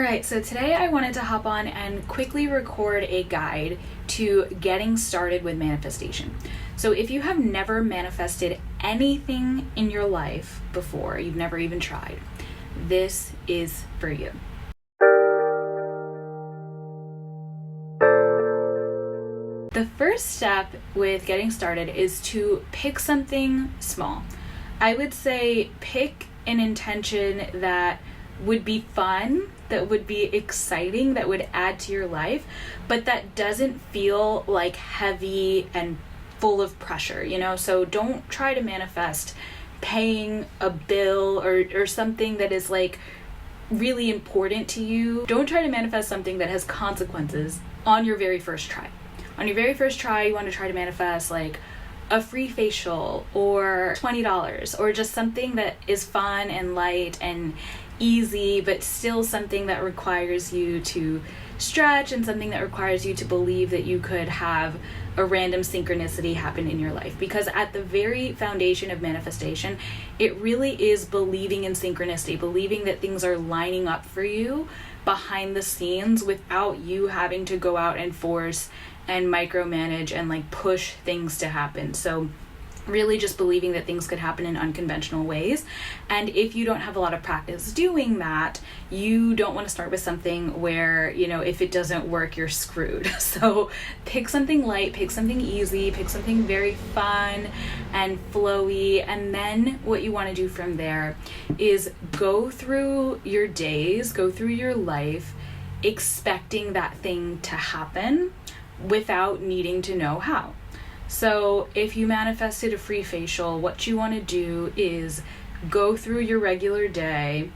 Alright, so today I wanted to hop on and quickly record a guide to getting started with manifestation. So if you have never manifested anything in your life before, you've never even tried, this is for you. The first step with getting started is to pick something small. I would say pick an intention that would be fun, that would be exciting, that would add to your life, but that doesn't feel like heavy and full of pressure, So don't try to manifest paying a bill or something that is like really important to you. Don't try to manifest something that has consequences on your very first try. On your very first try, you want to try to manifest like a free facial or $20 or just something that is fun and light and easy, but still something that requires you to stretch and something that requires you to believe that you could have a random synchronicity happen in your life. Because at the very foundation of manifestation, it really is believing in synchronicity, believing that things are lining up for you behind the scenes without you having to go out and force and micromanage and like push things to happen. So really just believing that things could happen in unconventional ways. And if you don't have a lot of practice doing that, you don't want to start with something where, if it doesn't work, you're screwed. So pick something light, pick something easy, pick something very fun and flowy. And then what you want to do from there is go through your days, go through your life, expecting that thing to happen without needing to know how. So if you manifested a free facial, what you want to do is go through your regular day,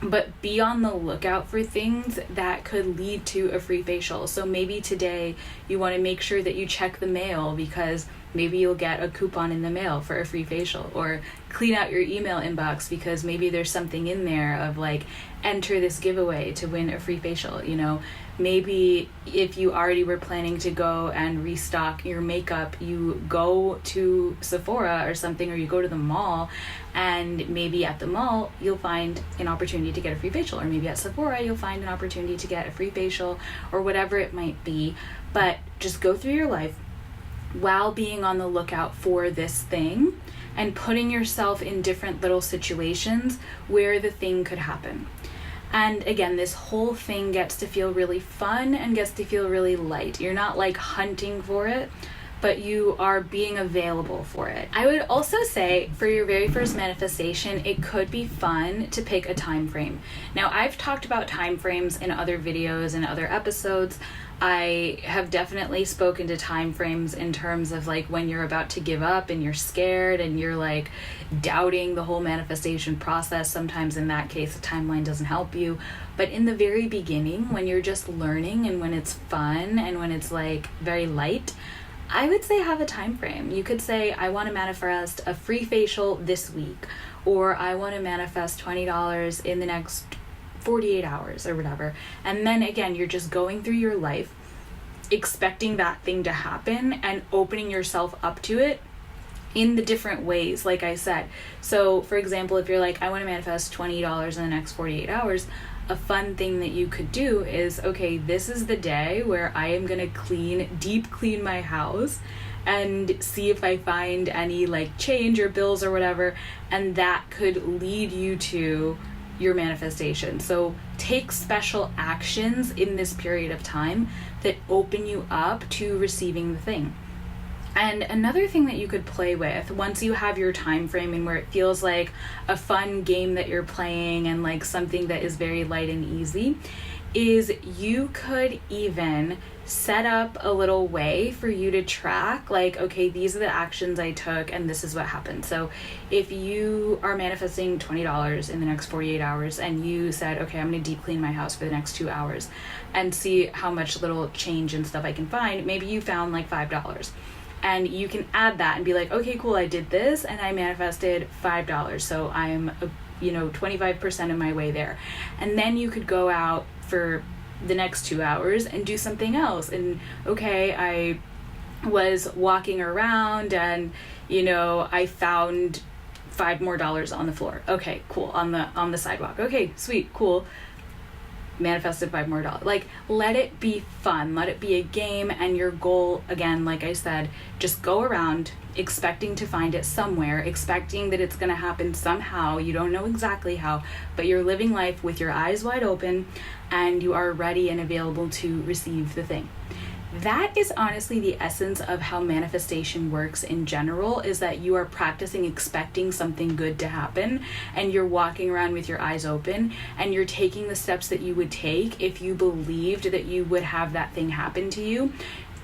but be on the lookout for things that could lead to a free facial. So maybe today you want to make sure that you check the mail because maybe you'll get a coupon in the mail for a free facial, or clean out your email inbox because maybe there's something in there of like, enter this giveaway to win a free facial. Maybe if you already were planning to go and restock your makeup, you go to Sephora or something, or you go to the mall, and maybe at the mall you'll find an opportunity to get a free facial, or maybe at Sephora you'll find an opportunity to get a free facial, or whatever it might be. But just go through your life while being on the lookout for this thing and putting yourself in different little situations where the thing could happen. And again, this whole thing gets to feel really fun and gets to feel really light. You're not like hunting for it, but you are being available for it. I would also say for your very first manifestation, it could be fun to pick a time frame. Now, I've talked about time frames in other videos and other episodes. I have definitely spoken to time frames in terms of like when you're about to give up and you're scared and you're like doubting the whole manifestation process. Sometimes in that case, a timeline doesn't help you. But in the very beginning, when you're just learning and when it's fun and when it's like very light, I would say have a time frame. You could say, I want to manifest a free facial this week, or I want to manifest $20 in the next 48 hours or whatever. And then again, you're just going through your life expecting that thing to happen and opening yourself up to it in the different ways, like I said. So for example, if you're like, I want to manifest $20 in the next 48 hours, a fun thing that you could do is, okay, this is the day where I am going to deep clean my house and see if I find any like change or bills or whatever, and that could lead you to your manifestation. So take special actions in this period of time that open you up to receiving the thing. And another thing that you could play with once you have your time frame and where it feels like a fun game that you're playing and like something that is very light and easy is you could even set up a little way for you to track like, okay, these are the actions I took and this is what happened. So if you are manifesting $20 in the next 48 hours and you said, okay, I'm going to deep clean my house for the next 2 hours and see how much little change and stuff I can find, maybe you found like $5. And you can add that and be like, okay, cool, I did this and I manifested $5. So I'm, 25% of my way there. And then you could go out for the next 2 hours and do something else. And okay, I was walking around and, I found $5 more on the floor. Okay, cool. On the sidewalk. Okay, sweet, cool. manifested $5 more. Like, let it be fun, let it be a game, and your goal, again, like I said, just go around expecting to find it somewhere, expecting that it's going to happen somehow. You don't know exactly how, but you're living life with your eyes wide open, and you are ready and available to receive the thing. That is honestly the essence of how manifestation works in general, is that you are practicing expecting something good to happen, and you're walking around with your eyes open, and you're taking the steps that you would take if you believed that you would have that thing happen to you.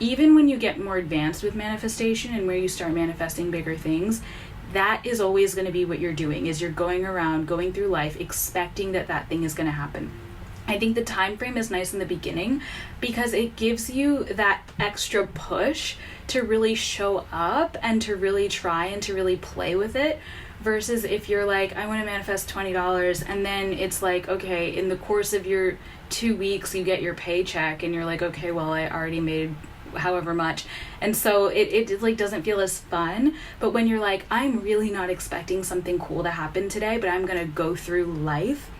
Even when you get more advanced with manifestation and where you start manifesting bigger things, that is always going to be what you're doing, is you're going around, going through life, expecting that that thing is going to happen. I think the time frame is nice in the beginning because it gives you that extra push to really show up and to really try and to really play with it, versus if you're like, I want to manifest $20, and then it's like, okay, in the course of your 2 weeks you get your paycheck and you're like, okay, well, I already made however much, and so it like doesn't feel as fun. But when you're like, I'm really not expecting something cool to happen today, but I'm gonna go through life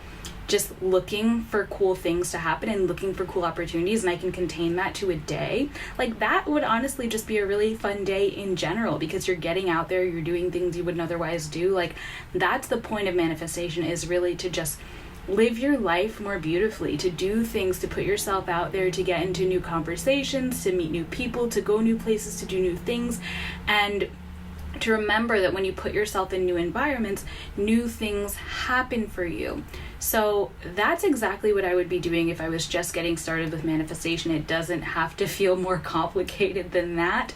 just looking for cool things to happen and looking for cool opportunities, and I can contain that to a day, like that would honestly just be a really fun day in general, because you're getting out there, you're doing things you wouldn't otherwise do. Like, that's the point of manifestation, is really to just live your life more beautifully, to do things, to put yourself out there, to get into new conversations, to meet new people, to go new places, to do new things, and to remember that when you put yourself in new environments, new things happen for you. So that's exactly what I would be doing if I was just getting started with manifestation. It doesn't have to feel more complicated than that.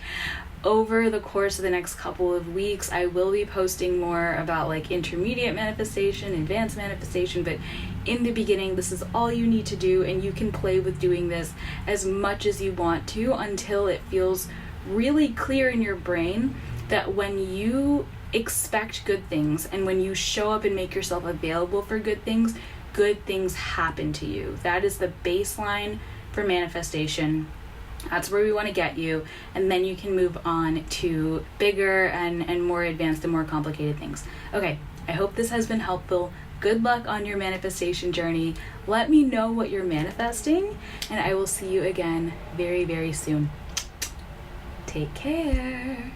Over the course of the next couple of weeks, I will be posting more about like intermediate manifestation, advanced manifestation, but in the beginning, this is all you need to do, and you can play with doing this as much as you want to until it feels really clear in your brain that when you expect good things and when you show up and make yourself available for good things happen to you. That is the baseline for manifestation. That's where we want to get you, and then you can move on to bigger and more advanced and more complicated things. Okay, I hope this has been helpful. Good luck on your manifestation journey. Let me know what you're manifesting, and I will see you again very, very soon. Take care.